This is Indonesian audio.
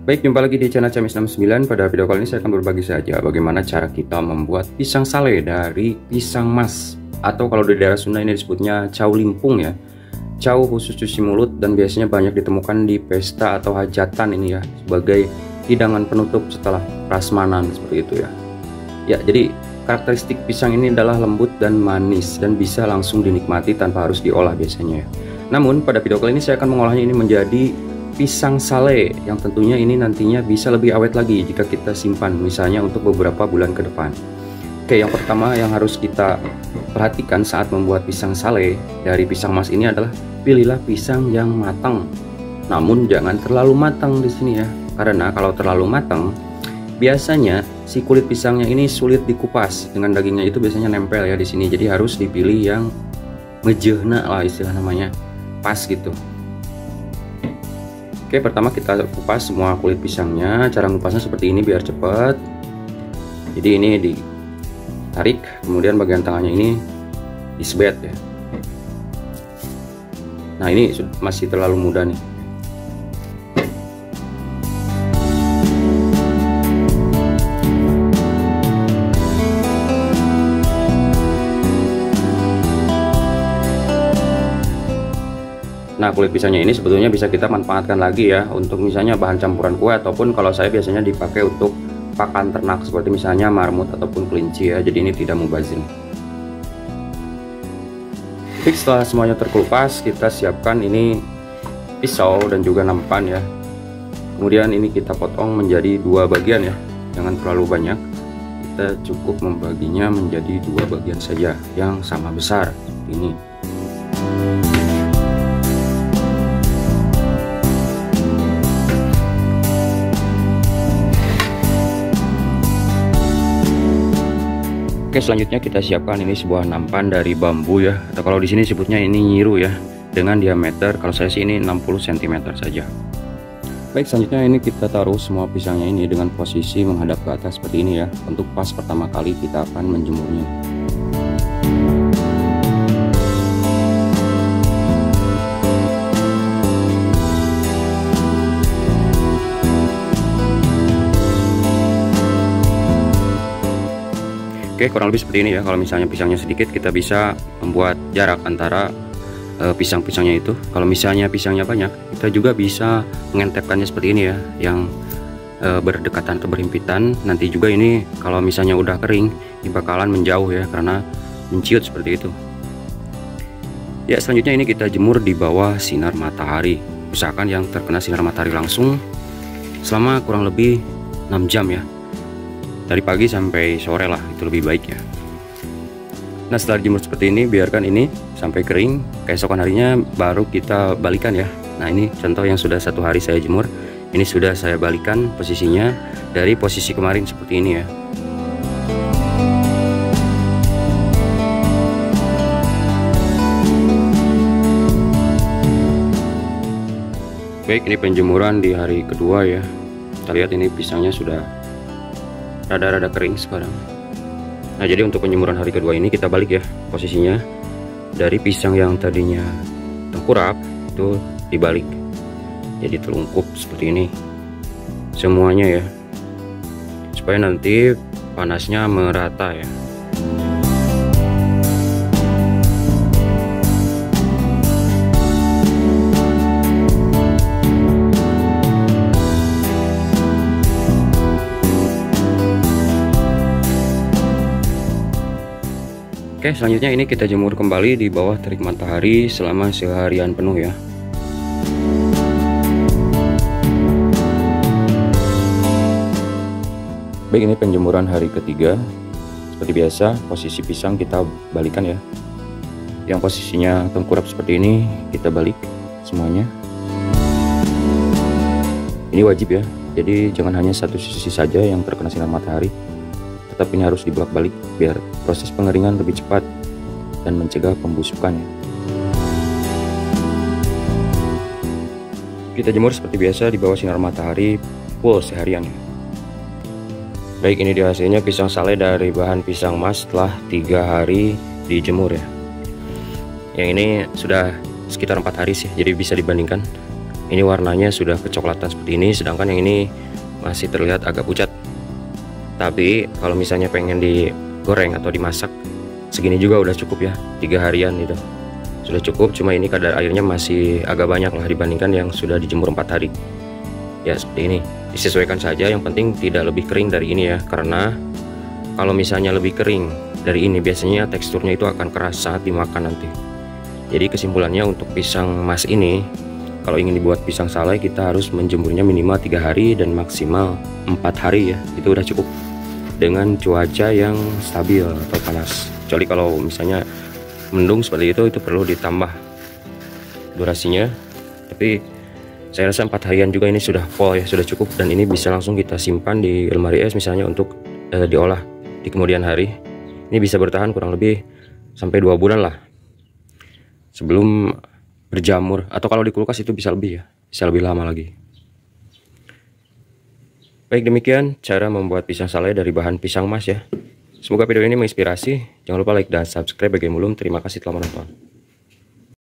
Baik, jumpa lagi di channel Camis69. Pada video kali ini saya akan berbagi saja bagaimana cara kita membuat pisang sale dari pisang mas, atau kalau di daerah Sunda ini disebutnya cau limpung ya. Cau khusus cuci mulut dan biasanya banyak ditemukan di pesta atau hajatan ini ya, sebagai hidangan penutup setelah prasmanan seperti itu ya. Ya, jadi karakteristik pisang ini adalah lembut dan manis dan bisa langsung dinikmati tanpa harus diolah biasanya ya. Namun pada video kali ini saya akan mengolahnya ini menjadi pisang sale yang tentunya ini nantinya bisa lebih awet lagi jika kita simpan misalnya untuk beberapa bulan ke depan. Oke, yang pertama yang harus kita perhatikan saat membuat pisang sale dari pisang mas ini adalah pilihlah pisang yang matang. Namun jangan terlalu matang di sini ya. Karena kalau terlalu matang biasanya si kulit pisangnya ini sulit dikupas, dengan dagingnya itu biasanya nempel ya di sini. Jadi harus dipilih yang ngejehna lah istilah namanya, pas gitu. Oke, pertama kita kupas semua kulit pisangnya. Cara ngupasnya seperti ini biar cepat. Jadi ini ditarik, kemudian bagian tengahnya ini disebet ya. Nah, ini masih terlalu muda nih. Nah, kulit pisangnya ini sebetulnya bisa kita manfaatkan lagi ya untuk misalnya bahan campuran kue, ataupun kalau saya biasanya dipakai untuk pakan ternak seperti misalnya marmut ataupun kelinci ya. Jadi ini tidak mubazir. Oke, setelah semuanya terkelupas, kita siapkan ini pisau dan juga nampan ya. Kemudian ini kita potong menjadi dua bagian ya, jangan terlalu banyak. Kita cukup membaginya menjadi dua bagian saja yang sama besar seperti ini. Oke, selanjutnya kita siapkan ini sebuah nampan dari bambu ya, atau kalau di sini sebutnya ini nyiru ya, dengan diameter kalau saya sih ini 60 cm saja. Baik, selanjutnya ini kita taruh semua pisangnya ini dengan posisi menghadap ke atas seperti ini ya, untuk pas pertama kali kita akan menjemurnya. Oke, kurang lebih seperti ini ya. Kalau misalnya pisangnya sedikit, kita bisa membuat jarak antara pisang-pisangnya itu. Kalau misalnya pisangnya banyak, kita juga bisa mengentepkannya seperti ini ya, yang berdekatan atau berhimpitan. Nanti juga ini kalau misalnya udah kering, ini bakalan menjauh ya, karena menciut seperti itu. Ya, selanjutnya ini kita jemur di bawah sinar matahari. Usahakan yang terkena sinar matahari langsung selama kurang lebih 6 jam ya. Dari pagi sampai sore lah, itu lebih baik ya. Nah, setelah dijemur seperti ini, biarkan ini sampai kering. Keesokan harinya baru kita balikan ya. Nah, ini contoh yang sudah 1 hari saya jemur. Ini sudah saya balikan posisinya dari posisi kemarin seperti ini ya. Baik, ini penjemuran di hari kedua ya. Kita lihat ini pisangnya sudah rada-rada kering sekarang. Nah, jadi untuk penjemuran hari kedua ini kita balik ya posisinya, dari pisang yang tadinya tengkurap itu dibalik jadi telungkup seperti ini semuanya ya, supaya nanti panasnya merata ya. Oke, selanjutnya ini kita jemur kembali di bawah terik matahari selama seharian penuh ya. Baik, ini penjemuran hari ketiga. Seperti biasa, posisi pisang kita balikan ya. Yang posisinya tengkurap seperti ini kita balik semuanya. Ini wajib ya, jadi jangan hanya satu sisi saja yang terkena sinar matahari, tetapi ini harus dibolak-balik biar proses pengeringan lebih cepat dan mencegah pembusukan ya. Kita jemur seperti biasa di bawah sinar matahari full seharian ya. Baik, ini dia hasilnya pisang sale dari bahan pisang mas setelah 3 hari dijemur ya. Yang ini sudah sekitar 4 hari sih, jadi bisa dibandingkan. Ini warnanya sudah kecoklatan seperti ini, sedangkan yang ini masih terlihat agak pucat. Tapi kalau misalnya pengen digoreng atau dimasak, segini juga udah cukup ya, 3 harian itu sudah cukup. Cuma ini kadar airnya masih agak banyak lah dibandingkan yang sudah dijemur 4 hari. Ya seperti ini, disesuaikan saja, yang penting tidak lebih kering dari ini ya, karena kalau misalnya lebih kering dari ini biasanya teksturnya itu akan keras saat dimakan nanti. Jadi kesimpulannya untuk pisang mas ini, kalau ingin dibuat pisang salai kita harus menjemurnya minimal 3 hari dan maksimal 4 hari ya, itu udah cukup dengan cuaca yang stabil atau panas. Kecuali kalau misalnya mendung seperti itu perlu ditambah durasinya, tapi saya rasa 4 harian juga ini sudah full ya, sudah cukup. Dan ini bisa langsung kita simpan di lemari es misalnya untuk diolah di kemudian hari. Ini bisa bertahan kurang lebih sampai 2 bulan lah sebelum berjamur, atau kalau di kulkas itu bisa lebih ya, bisa lebih lama lagi. Baik, demikian cara membuat pisang salai dari bahan pisang mas ya. Semoga video ini menginspirasi. Jangan lupa like dan subscribe bagi yang belum. Terima kasih telah menonton.